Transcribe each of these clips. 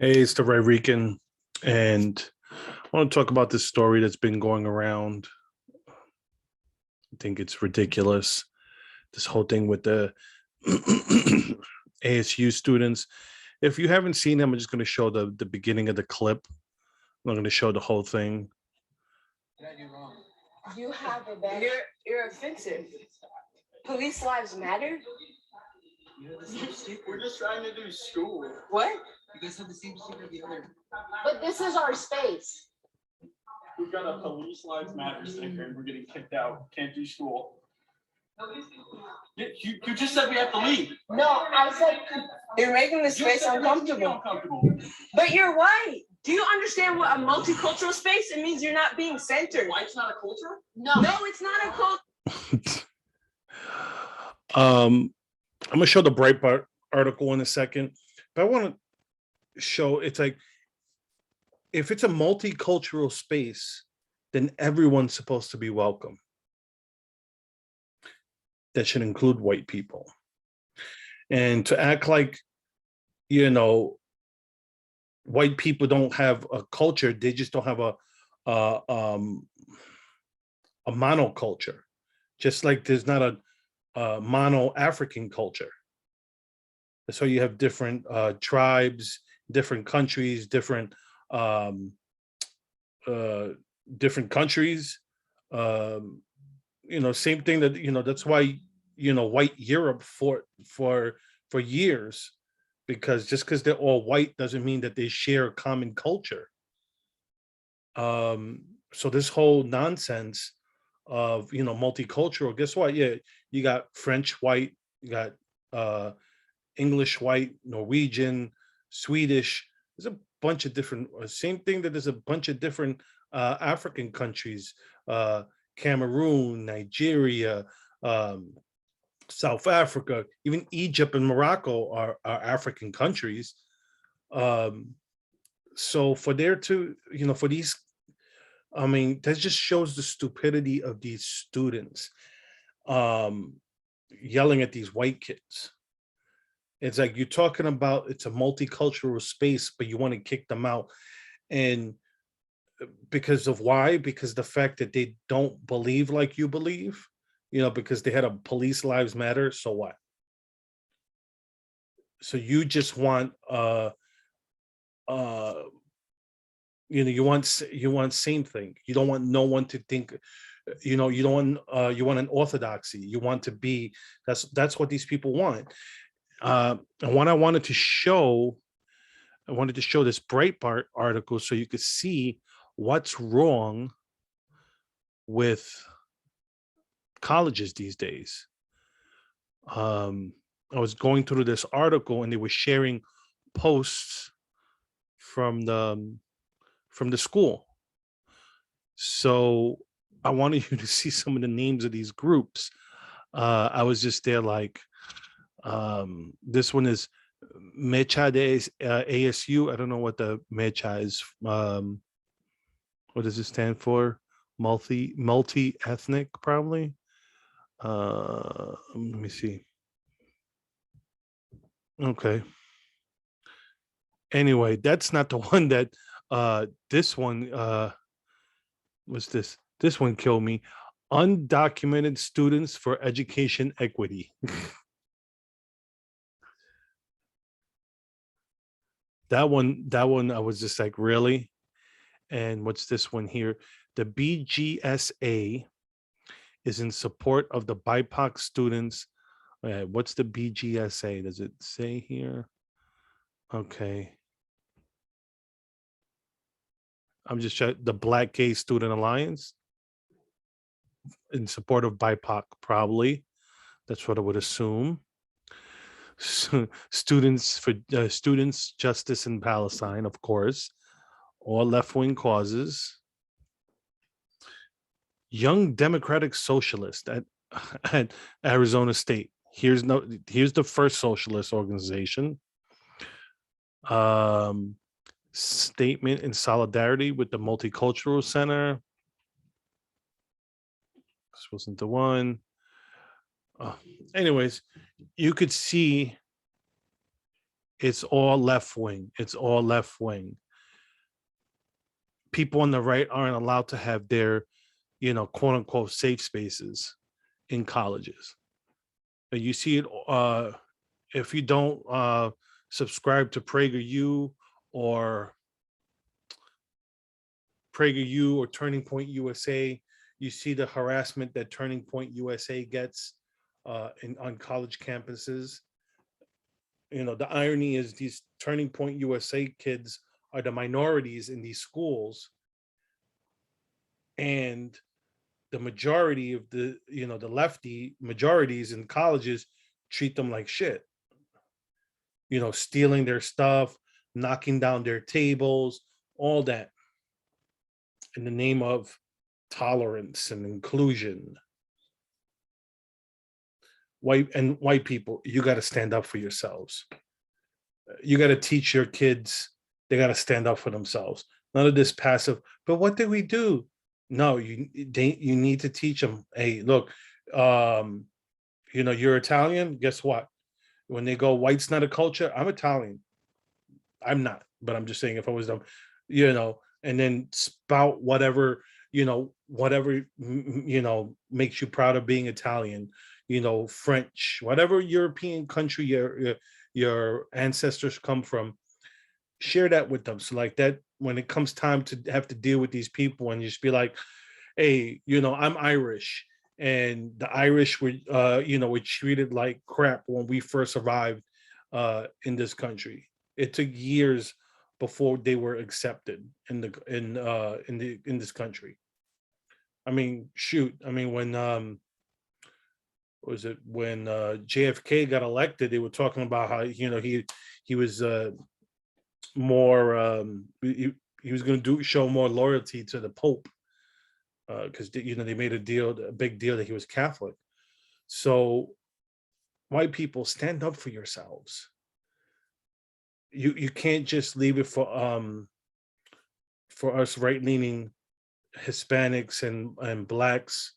Hey, it's the Ray Rican, and I want to talk about this story that's been going around. I think it's ridiculous. This whole thing with the ASU students. If you haven't seen them, I'm just going to show the beginning of the clip. I'm not going to show the whole thing. Did I do wrong? You have a bad. You're offensive. Police lives matter. We're just trying to do school. What? You guys have the same secret the other. But this is our space. We've got a police lives matter sticker and we're getting kicked out. Can't do school. You just said we have to leave. No, I said you're making the space uncomfortable. But you're white. Do you understand what a multicultural space? It means you're not being centered. White's not a culture? No, it's not a culture. I'm gonna show the Breitbart article in a second, but I want to show it's like if it's a multicultural space, then everyone's supposed to be welcome. That should include white people. And to act like, white people don't have a culture, they just don't have a monoculture, just like there's not a mono African culture. So you have different tribes, different countries, different countries. Same thing that that's why white Europe fought for years, because just because they're all white doesn't mean that they share a common culture. So this whole nonsense of multicultural, guess what? Yeah, you got French white, you got English white, Norwegian, Swedish. There's a bunch of different, same thing that there's a bunch of different African countries, Cameroon, Nigeria, South Africa, even Egypt and Morocco are African countries. So for there to, for these, I mean, that just shows the stupidity of these students yelling at these white kids. It's like you're talking about it's a multicultural space, but you want to kick them out. And because of why? Because the fact that they don't believe like you believe, because they had a police lives matter. So what? So you just want you want same thing. You don't want no one to think, you don't want you want an orthodoxy. You want to be, that's what these people want. And what I wanted to show this Breitbart article so you could see what's wrong with colleges these days. I was going through this article and they were sharing posts from the school. So I wanted you to see some of the names of these groups. I was just there like, this one is Mecha de ASU. I don't know what the Mecha is. What does it stand for? Multi-ethnic, probably. Let me see. Okay. Anyway, that's not the one that this one was this one killed me. Undocumented students for education equity. that one I was just like, really? And what's this one here? The BGSA is in support of the BIPOC students. What's the BGSA? Does it say here? Okay. I'm just checking the Black Gay Student Alliance in support of BIPOC, probably. That's what I would assume. Students for Students Justice in Palestine, of course, all left-wing causes. Young Democratic Socialist at Arizona State. Here's the first socialist organization. Statement in solidarity with the Multicultural Center. This wasn't the one. Anyways, you could see It's all left wing. It's all left wing. People on the right aren't allowed to have their, quote unquote, safe spaces in colleges. And you see it if you don't subscribe to PragerU or Turning Point USA, you see the harassment that Turning Point USA gets on college campuses. The irony is these Turning Point USA kids are the minorities in these schools, and the majority of the lefty majorities in colleges treat them like shit. Stealing their stuff, knocking down their tables, all that in the name of tolerance and inclusion. White people, you got to stand up for yourselves. You got to teach your kids, they got to stand up for themselves. None of this passive, but what did we do? No, you need to teach them, hey, look, you're Italian, guess what? When they go, white's not a culture, I'm Italian. I'm not, but I'm just saying, if I was them, and then spout whatever, makes you proud of being Italian, French, whatever European country your ancestors come from, share that with them. So like that, when it comes time to have to deal with these people, and you just be like, hey, I'm Irish, and the Irish were, were treated like crap when we first arrived in this country. It took years before they were accepted in this country. I mean, shoot. I mean, when was it when JFK got elected? They were talking about how he was more he was going to show more loyalty to the Pope because they made a big deal that he was Catholic. So white people, stand up for yourselves. You can't just leave it for us right-leaning Hispanics and blacks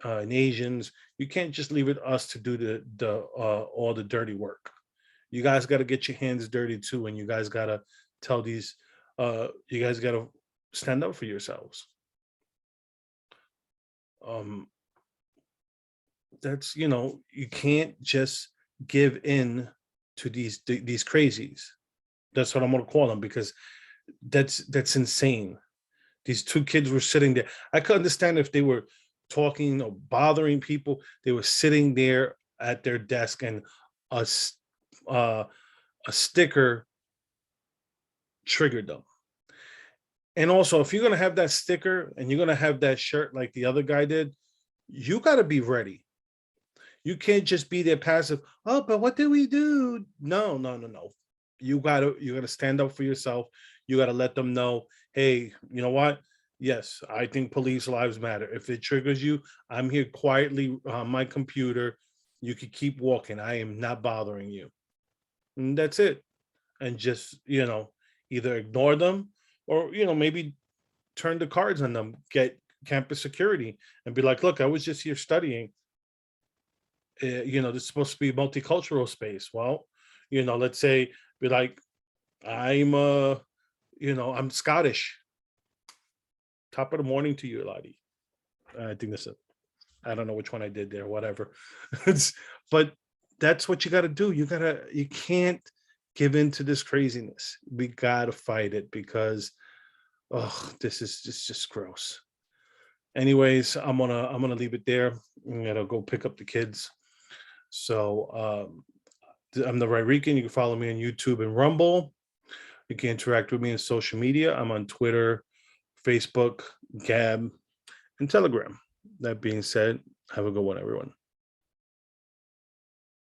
and Asians. You can't just leave it us to do the all the dirty work. You guys got to get your hands dirty too, and you guys got to tell these you guys got to stand up for yourselves. That's you can't just give in to these crazies. That's what I'm going to call them, because that's insane. These two kids were sitting there. I could understand if they were talking or bothering people. They were sitting there at their desk, and a sticker triggered them. And also, if you're going to have that sticker and you're going to have that shirt like the other guy did, you got to be ready. You can't just be there passive. Oh, but what did we do? No. You gotta stand up for yourself. You gotta let them know, hey, you know what? Yes, I think police lives matter. If it triggers you, I'm here quietly on my computer. You could keep walking. I am not bothering you. And that's it. And just, either ignore them, or, maybe turn the cards on them, get campus security and be like, look, I was just here studying. This is supposed to be a multicultural space. Well, let's say, be like, I'm I'm Scottish. Top of the morning to you, Lottie. I think that's it. I don't know which one I did there, whatever. But that's what you got to do. You can't give in to this craziness. We got to fight it, because this is just gross. Anyways, I'm gonna leave it there. I'm gonna go pick up the kids. So I'm the Rican. You can follow me on YouTube and Rumble. You can interact with me on social media. I'm on Twitter, Facebook, Gab, and Telegram. That being said, have a good one, everyone.